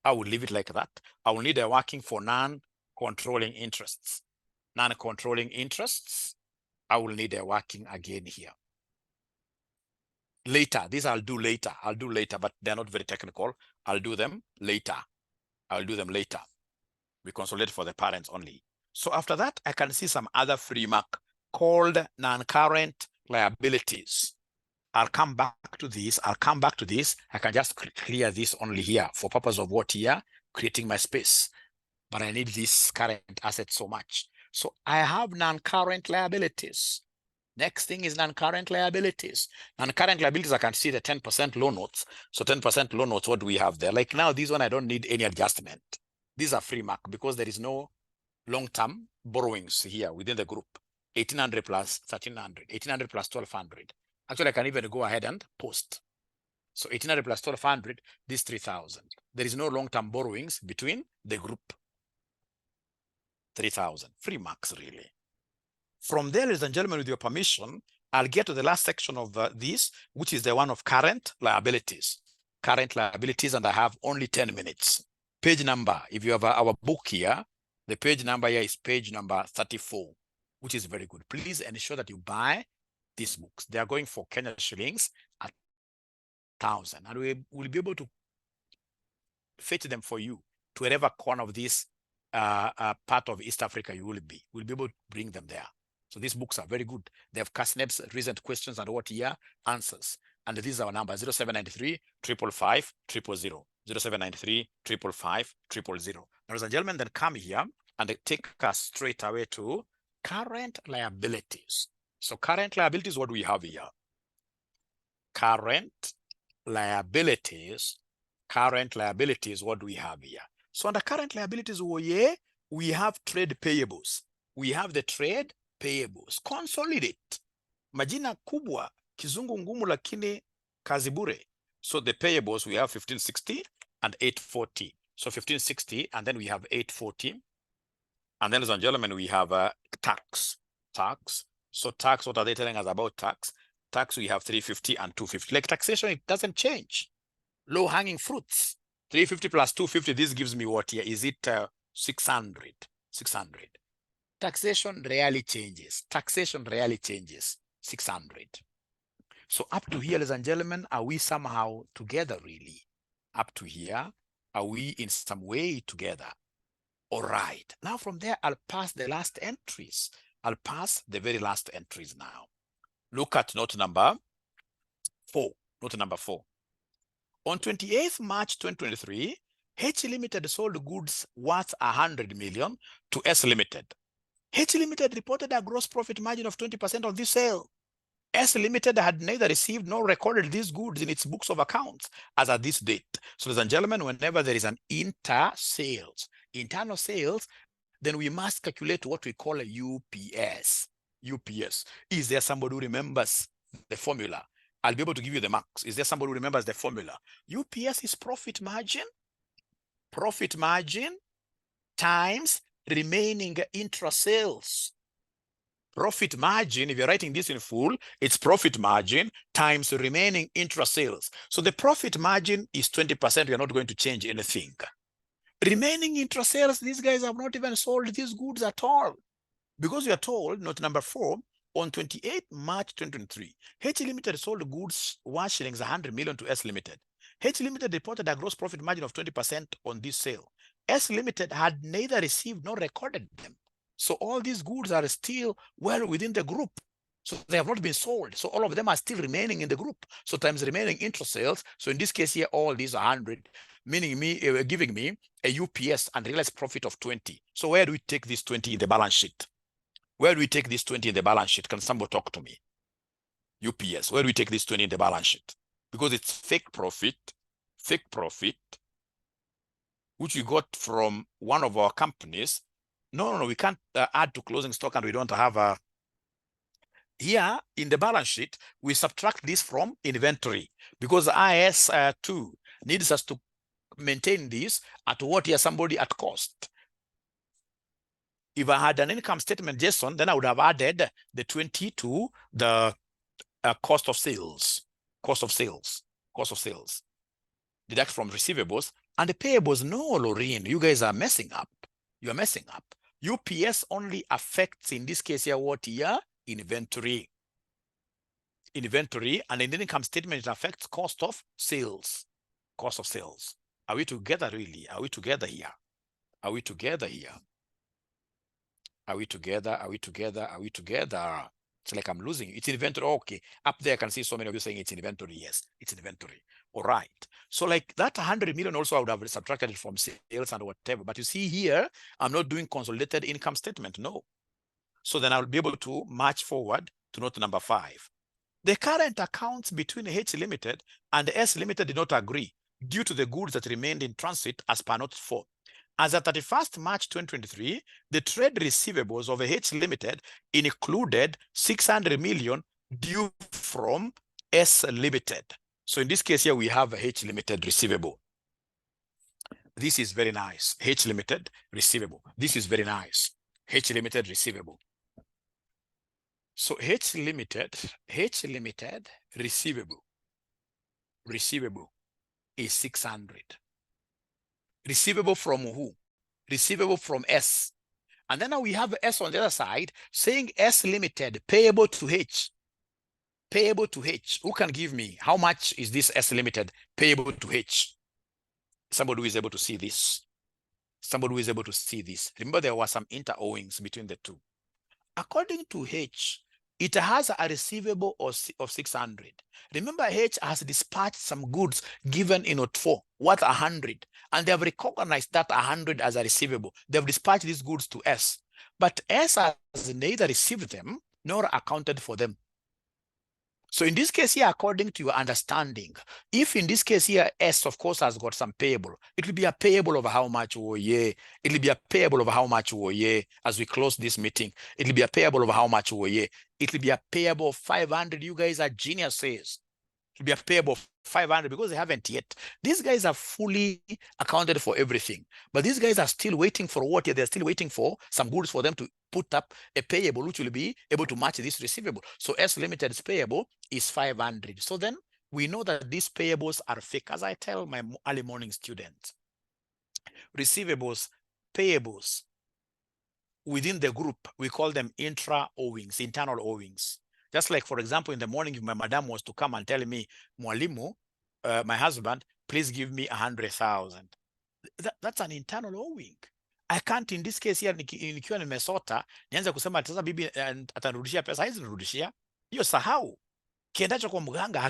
I will leave it like that. I will need a working for non-controlling interests. Non-controlling interests, I will need a working again here. Later, these I'll do later. I'll do later, but they're not very technical. I'll do them later. I'll do them later. We consolidate for the parents only. So after that, I can see some other free mark called non-current liabilities. I'll come back to this. I'll come back to this. I can just clear this only here for purpose of what here? Creating my space. But I need this current asset so much. So I have non-current liabilities. Next thing is non-current liabilities. Non-current liabilities, I can see the 10% loan notes. So 10% loan notes, what do we have there? Like now, this one, I don't need any adjustment. These are free mark because there is no long-term borrowings here within the group. 1800 plus 1300, 1800 plus 1200. Actually, I can even go ahead and post. So 1800 plus 1200, this 3000. There is no long-term borrowings between the group. 3000, free marks really. From there, ladies and gentlemen, with your permission, I'll get to the last section of this, which is the one of current liabilities. Current liabilities, and I have only 10 minutes. Page number, if you have our book here, the page number here is page number 34, which is very good. Please ensure that you buy these books. They are going for Kenya shillings at 1,000, and we will be able to fetch them for you to wherever corner of this part of East Africa you will be. We'll be able to bring them there. So these books are very good. They have Kasneb's recent questions and what year answers. And this is our number, 0793 555 000. 0793 555 000. Ladies and gentlemen, then come here and take us straight away to current liabilities. So current liabilities, what do we have here? Current liabilities, what do we have here? So under current liabilities, we have trade payables. We have the trade payables. Consolidate. Majina kubwa, kizungu ngumu lakini kazi bure. So the payables, we have 1560 and 840. So 1560, and then we have 840. And then, ladies and gentlemen, we have tax. So tax, what are they telling us about tax? Tax, we have 350 and 250. Like taxation, it doesn't change. Low-hanging fruits. 350 plus 250, this gives me what here? Is it 600? 600. Taxation rarely changes. 600. So up to here, ladies and gentlemen, are we somehow together really? Up to here, are we in some way together? All right. Now from there, I'll pass the last entries. I'll pass the very last entries now. Look at note number 4. Note number 4. On 28th March 2023, H Limited sold goods worth 100 million to S Limited. H Limited reported a gross profit margin of 20% on this sale. S Limited had neither received nor recorded these goods in its books of accounts as at this date. So, ladies and gentlemen, whenever there is an internal sales, then we must calculate what we call a UPS. UPS. Is there somebody who remembers the formula? I'll be able to give you the marks. Is there somebody who remembers the formula? UPS is profit margin times remaining intra-sales. Profit margin, if you're writing this in full, it's profit margin times remaining intra-sales. So the profit margin is 20%. We are not going to change anything. Remaining intra-sales, these guys have not even sold these goods at all. Because you are told, note number 4, on 28 March 2023, H Limited sold goods worth shillings 100 million to S Limited. H Limited reported a gross profit margin of 20% on this sale. S Limited had neither received nor recorded them. So all these goods are still well within the group. So they have not been sold. So all of them are still remaining in the group. So times remaining intra-sales. So in this case here, all these are 100, meaning giving me a UPS and realized profit of 20. So where do we take this 20 in the balance sheet? Where do we take this 20 in the balance sheet? Can somebody talk to me? UPS, where do we take this 20 in the balance sheet? Because it's fake profit, which we got from one of our companies. No, we can't add to closing stock, and we don't have a... Here in the balance sheet, we subtract this from inventory because IS2 needs us to maintain this at what here somebody at cost. If I had an income statement, Jason, then I would have added the 20 to the cost of sales. Deduct from receivables and the payables. No, Lorraine, you guys are messing up. You are messing up. UPS only affects, in this case here, what here? Inventory. And in the income statement, it affects cost of sales. Are we together really? Are we together here? It's like I'm losing you. It's inventory. Oh, okay. Up there, I can see so many of you saying it's inventory. Yes, it's inventory. All right. So like that 100 million also, I would have subtracted it from sales and whatever. But you see here, I'm not doing consolidated income statement. No. So then I'll be able to march forward to note number 5. The current accounts between H Limited and S Limited did not agree due to the goods that remained in transit as per note 4. As at 31st March 2023, the trade receivables of H Limited included 600 million due from S Limited. So in this case here, we have a H Limited receivable. This is very nice. H Limited receivable. This is very nice. H Limited receivable. So H Limited receivable is 600. Receivable from who? Receivable from S. And then now we have S on the other side saying S Limited payable to H. Payable to H. Who can give me how much is this S Limited payable to H? Somebody who is able to see this. Somebody who is able to see this. Remember, there were some inter-owings between the two. According to H, it has a receivable of 600. Remember, H has dispatched some goods given in note 4, worth 100, and they have recognized that 100 as a receivable. They have dispatched these goods to S, but S has neither received them nor accounted for them. So in this case here, according to your understanding, if in this case here, S, of course, has got some payable, it will be a payable of how much? Oh, yeah. It will be a payable of how much? Oh, yeah. As we close this meeting, it will be a payable of how much? Oh, yeah. It will be a payable of 500. You guys are geniuses. It will be a payable of 500 because they haven't yet. These guys are fully accounted for everything, but these guys are still waiting for what? They're still waiting for some goods for them to put up a payable, which will be able to match this receivable. So S Limited's payable is 500. So then we know that these payables are fake. As I tell my early morning students, receivables, payables within the group, we call them intra-owings, internal owings. Just like, for example, in the morning, if my madam was to come and tell me, Mwalimu, my husband, please give me 100,000. That's an internal owing. I can't, in this case here, nikiwa nimesota, nianze kusema sasa bibi atanirudishia pesa, hazinirudishia. Hiyo sahau. Kiendacho kwa mganga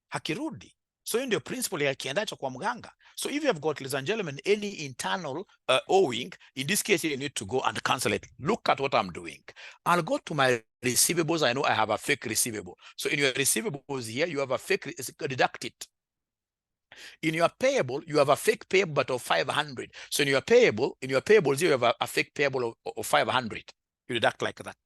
hakirudi. So hiyo ndio principle ya kiendacho kwa mganga. So if you have got, ladies and gentlemen, any internal owing, in this case, you need to go and cancel it. Look at what I'm doing. I'll go to my receivables. I know I have a fake receivable. So in your receivables here, you have a fake, deduct it. In your payable, you have a fake payable but of 500. So in your payables, you have a fake payable of 500. You deduct like that.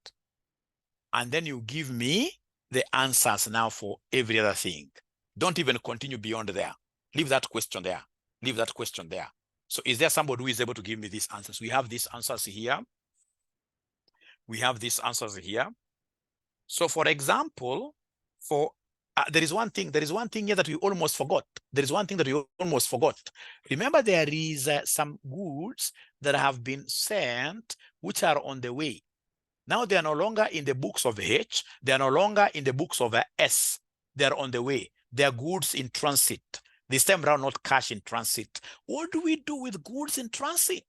And then you give me the answers now for every other thing. Don't even continue beyond there. Leave that question there. Leave that question there. So is there somebody who is able to give me these answers? We have these answers here. We have these answers here. So for example, there is one thing here that we almost forgot. There is one thing that we almost forgot. Remember, there is some goods that have been sent which are on the way. Now they are no longer in the books of H. They are no longer in the books of S. They are on the way. They are goods in transit. This time around, not cash in transit. What do we do with goods in transit?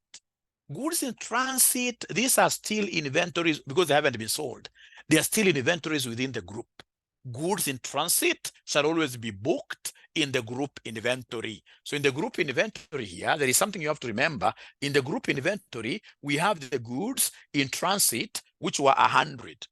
Goods in transit, these are still inventories because they haven't been sold. They are still in inventories within the group. Goods in transit shall always be booked in the group inventory. So in the group inventory here, there is something you have to remember. In the group inventory, we have the goods in transit, which were 100,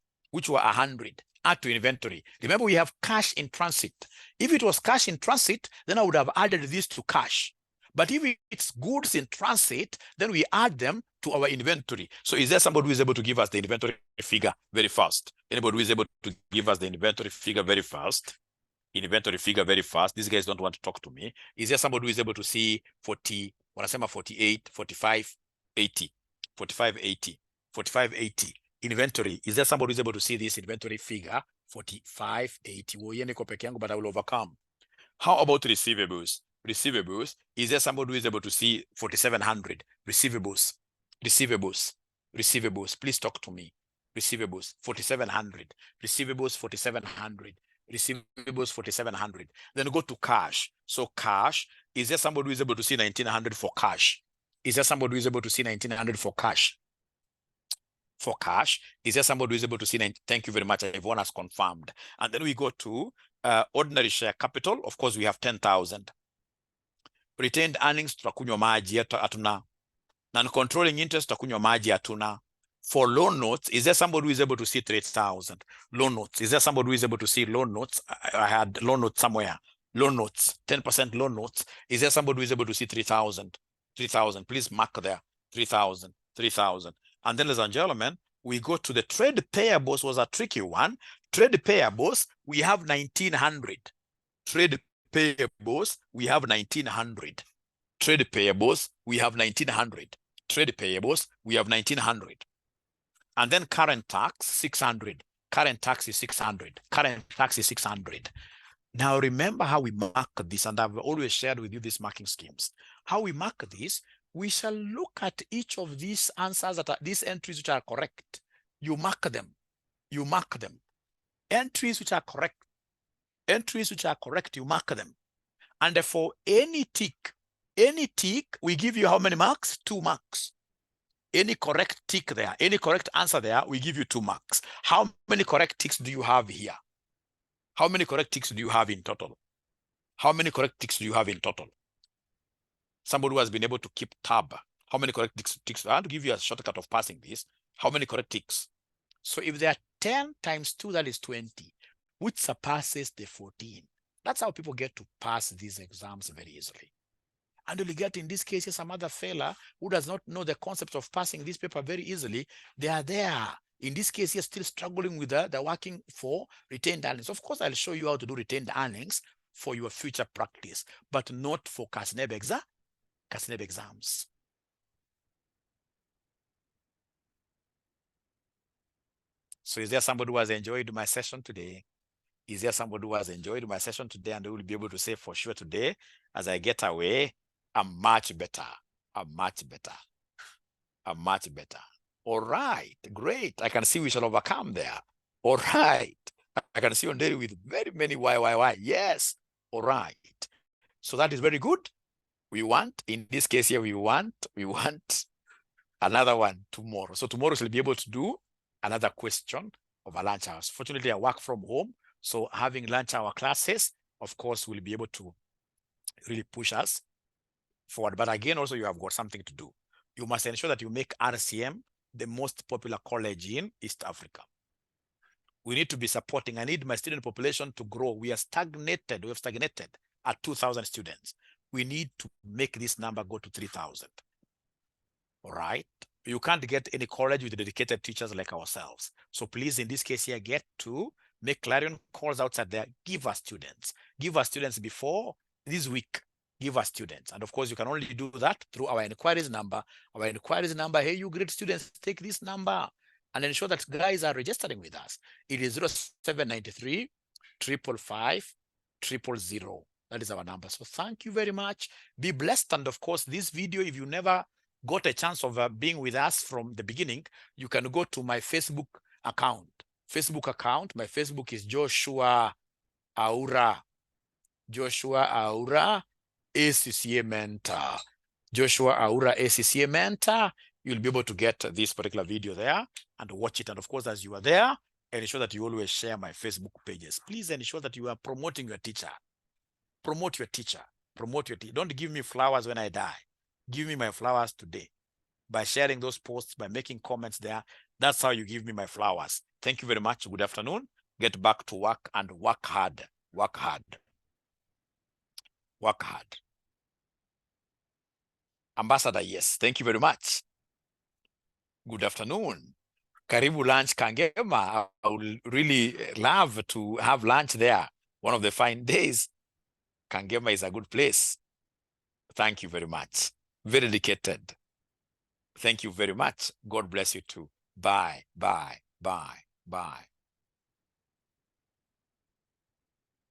add to inventory. Remember, we have cash in transit. If it was cash in transit, then I would have added this to cash. But if it's goods in transit, then we add them to our inventory. So is there somebody who is able to give us the inventory figure very fast? Anybody who is able to give us the inventory figure very fast? Inventory figure very fast. These guys don't want to talk to me. Is there somebody who is able to see 40, what I say, 48, 45, 80, 45, 80, 45, 80? Inventory. Is there somebody who is able to see this inventory figure? 45, 80. But I will overcome. How about receivables? Receivables. Is there somebody who is able to see 4,700? Receivables. Please talk to me. Receivables 4,700. Receivables 4,700. Receivables 4,700. Then go to cash. So cash. Is there somebody who is able to see 1,900 for cash? Is there somebody who is able to see 1,900 for cash? For cash, is there somebody who is able to see? Thank you very much. Everyone has confirmed. And then we go to ordinary share capital. Of course, we have 10,000. Retained earnings, tutakunywa maji hatuna. Non-controlling interest, tutakunywa maji hatuna. For loan notes, is there somebody who is able to see 3,000? Loan notes, is there somebody who is able to see loan notes? I had loan notes somewhere. Loan notes, 10% loan notes. Is there somebody who is able to see 3,000? 3,000. Please mark there. 3,000, 3,000. And then, ladies and gentlemen, we go to the trade payables. Was a tricky one. Trade payables, we have 1,900. Trade payables, we have 1,900. Trade payables, we have 1,900. Trade payables, we have 1,900. And then current tax, 600. Current tax is 600. Current tax is 600. Now remember how we mark this, and I've always shared with you these marking schemes. How we mark this, we shall look at each of these answers, that are these entries which are correct. You mark them. You mark them. Entries which are correct. Entries which are correct, you mark them. And for any tick, we give you how many marks? 2 marks. Any correct tick there, any correct answer there, we give you 2 marks. How many correct ticks do you have here? How many correct ticks do you have in total? How many correct ticks do you have in total? Somebody who has been able to keep tab. How many correct ticks? I want to give you a shortcut of passing this. How many correct ticks? So if there are 10 times 2, that is 20, which surpasses the 14. That's how people get to pass these exams very easily. And you'll get, in this case, some other fella who does not know the concept of passing this paper very easily. They are there. In this case, you're still struggling with the working for retained earnings. Of course, I'll show you how to do retained earnings for your future practice, but not for CASNEB exams. So is there somebody who has enjoyed my session today? Is there somebody who has enjoyed my session today and who will be able to say for sure today, as I get away, I'm much better. I'm much better. I'm much better. All right, great. I can see we shall overcome there. All right. I can see on there with very many why. Yes. All right. So that is very good. We want, in this case here, we want another one tomorrow. So tomorrow we'll be able to do another question of a lunch hours. Fortunately, I work from home. So having lunch hour classes, of course, will be able to really push us forward. But again, also you have got something to do. You must ensure that you make RCM the most popular college in East Africa. We need to be supporting. I need my student population to grow. We are stagnated. We have stagnated at 2,000 students. We need to make this number go to 3,000. All right. You can't get any college with dedicated teachers like ourselves. So please, in this case here, get to make clarion calls outside there. Give us students. Give us students before this week. Give us students. And of course, you can only do that through our inquiries number. Our inquiries number, hey, you great students, take this number and ensure that guys are registering with us. It is 0793 555 000. That is our number. So thank you very much. Be blessed. And of course, this video, if you never got a chance of being with us from the beginning, you can go to my Facebook account. My Facebook is Joshua Aura. Joshua Aura, ACCA Mentor. Joshua Aura, ACCA Mentor. You'll be able to get this particular video there and watch it. And of course, as you are there, ensure that you always share my Facebook pages. Please ensure that you are promoting your teacher. Promote your teacher. Promote your teacher. Don't give me flowers when I die. Give me my flowers today. By sharing those posts, by making comments there, that's how you give me my flowers. Thank you very much. Good afternoon. Get back to work and work hard. Work hard. Work hard. Ambassador, yes. Thank you very much. Good afternoon. Karibu lunch Kangema. I would really love to have lunch there. One of the fine days. Kangema is a good place. Thank you very much. Very dedicated. Thank you very much. God bless you too. Bye, bye, bye, bye.